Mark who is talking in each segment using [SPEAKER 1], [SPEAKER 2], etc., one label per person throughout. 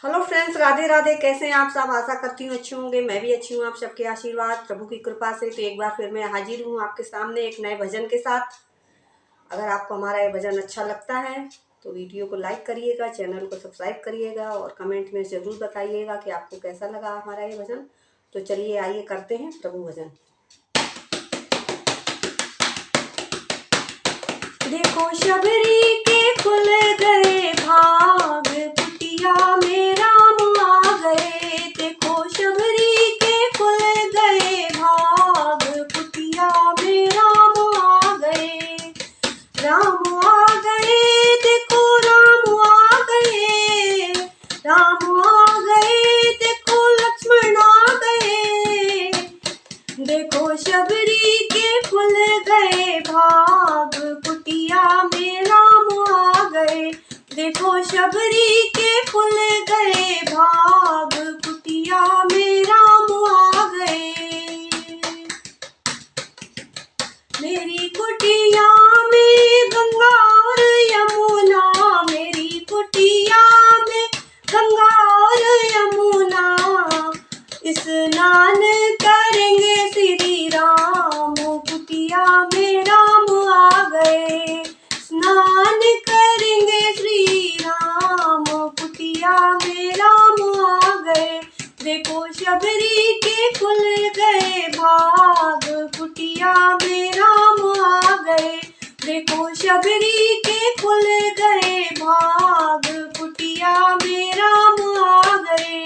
[SPEAKER 1] Hello friends, Radhe Radhe. कैसे हैं आप सब? आशा करती हूँ अच्छे होंगे। मैं भी अच्छी हूँ। आप सबके आशीर्वाद, प्रभु की कृपा से। तो एक बार फिर मैं हाजिर हूँ आपके सामने एक नए भजन के साथ। अगर आपको हमारा ये भजन अच्छा लगता है तो वीडियो को लाइक करिएगा, चैनल को सब्सक्राइब करिएगा और कमेंट में ज़रूर बताइएगा कि आपको कैसा लगा हमारा ये भजन। तो चलिए आइए करते हैं प्रभु भजन। देखो शबरी के खुल गए भाग, कुटिया में राम आ गए। देखो शबरी के खुल गए भाग, कुटिया में राम आ गए। राम आ गए, देखो राम आ गए। राम आ गए, देखो लक्ष्मण आ गए। देखो शबरी के खुल गए भाग, कुटिया में राम आ गए। देखो शबरी के खुल गए भाग, कुटिया में राम आ गए। मेरी कुटिया में गंगा और यमुना, मेरी कुटिया में गंगा और यमुना। स्नान करेंगे श्री राम, कुटिया में राम आ गए। स्नान करेंगे श्री राम, कुटिया में राम आ गए। देखो शबरी के खुल गए भाग, कुटिया में राम आ गए। देखो शबरी के खुल गए भाग, कुटिया में राम आ गए।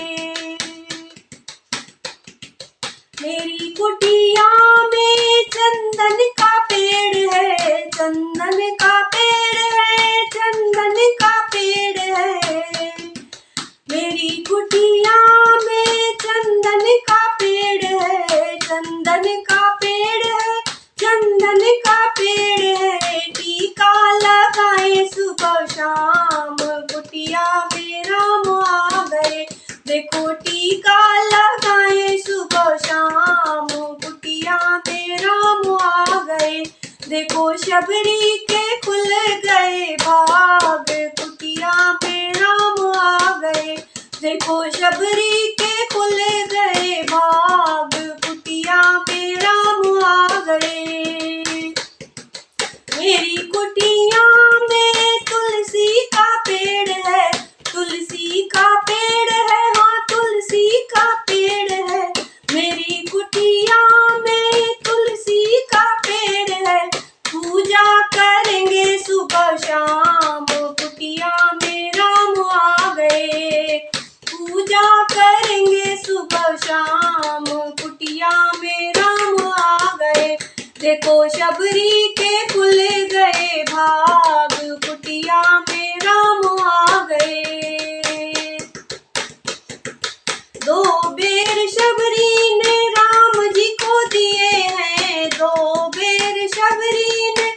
[SPEAKER 1] मेरी कुटिया में चंदन का पेड़ है, चंदन का पेड़ है, चंदन का पेड़ है। मेरी कुटिया में चंदन का पेड़ है, चंदन का पेड़ है, चंदन का पेड़ है। टीका लगाए सुबह शाम, कुटिया में राम आ गए। देखो टीका लगाए सुबह शाम, कुटिया में राम आ गए। देखो शबरी के खुल गए भाग, कुटिया में राम आ गए। देखो शबरी के खुल गए भाग, कुटिया में राम आ गए। मेरी कुटिया में तुलसी का पेड़ है, तुलसी का पेड़ है, हाँ तुलसी का पेड़ है। मेरी कुटिया में तुलसी का पेड़ है। पूजा करेंगे सुबह शाम, कुटिया में राम आ गए। पूजा करेंगे सुबह शाम, कुटिया में राम आ गए। देखो शबरी के खुल गए भाग, कुटिया में राम आ गए। दो बेर शबरी ने राम जी को दिए हैं, दो बेर शबरी ने,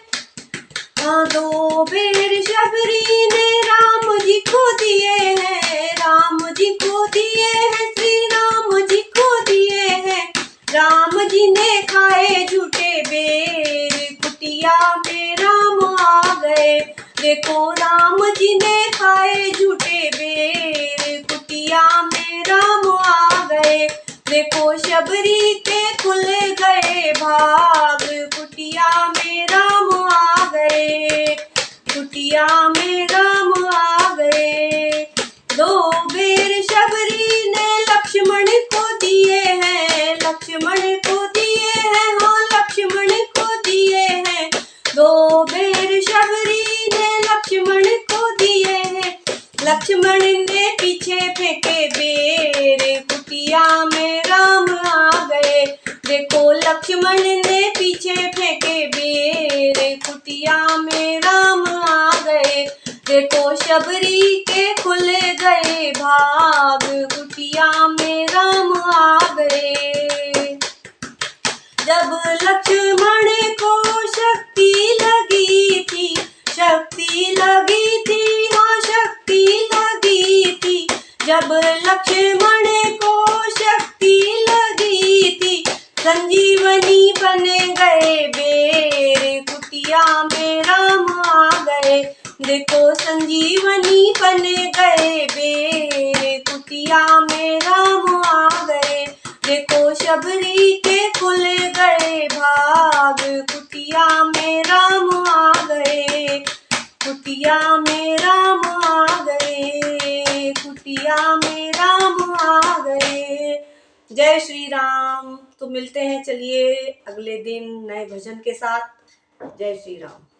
[SPEAKER 1] हाँ दो बेर शबरी ने राम जी को दिए हैं, राम जी को दिए हैं, श्री राम जी को दिए हैं। राम जी ने खाए झूठे बेर, कुटिया में राम आ गए। देखो राम जी ने खाए झूठे बेर, कुटिया में राम आ गए। देखो शबरी के खुल गए भाग, कुटिया में राम आ गए। कुटिया में राम आ गए। दो बेर शबरी ने लक्ष्मण को दिए हैं, लक्ष्मण को दिए हैं, हाँ लक्ष्मण को दिए हैं। दो बेर शबरी ने लक्ष्मण को दिए हैं। लक्ष्मण ने पीछे फेंके बेर, कुटिया में राम आ गए। देखो लक्ष्मण ने पीछे फेंके बेर, कुटिया में राम आ गए। देखो शबरी के खुल गए भाग, कुटिया में राम आ गए। जब लक्ष्मण को शक्ति लगी थी, शक्ति लगी थी, हाँ शक्ति लगी थी। जब लक्ष्मण को शक्ति लगी थी, संजीवनी बन गए बेर, कुटिया में राम आ गए। देखो संजीवनी बन गए बेर, राम। तो मिलते हैं चलिए अगले दिन नए भजन के साथ। जय श्री राम।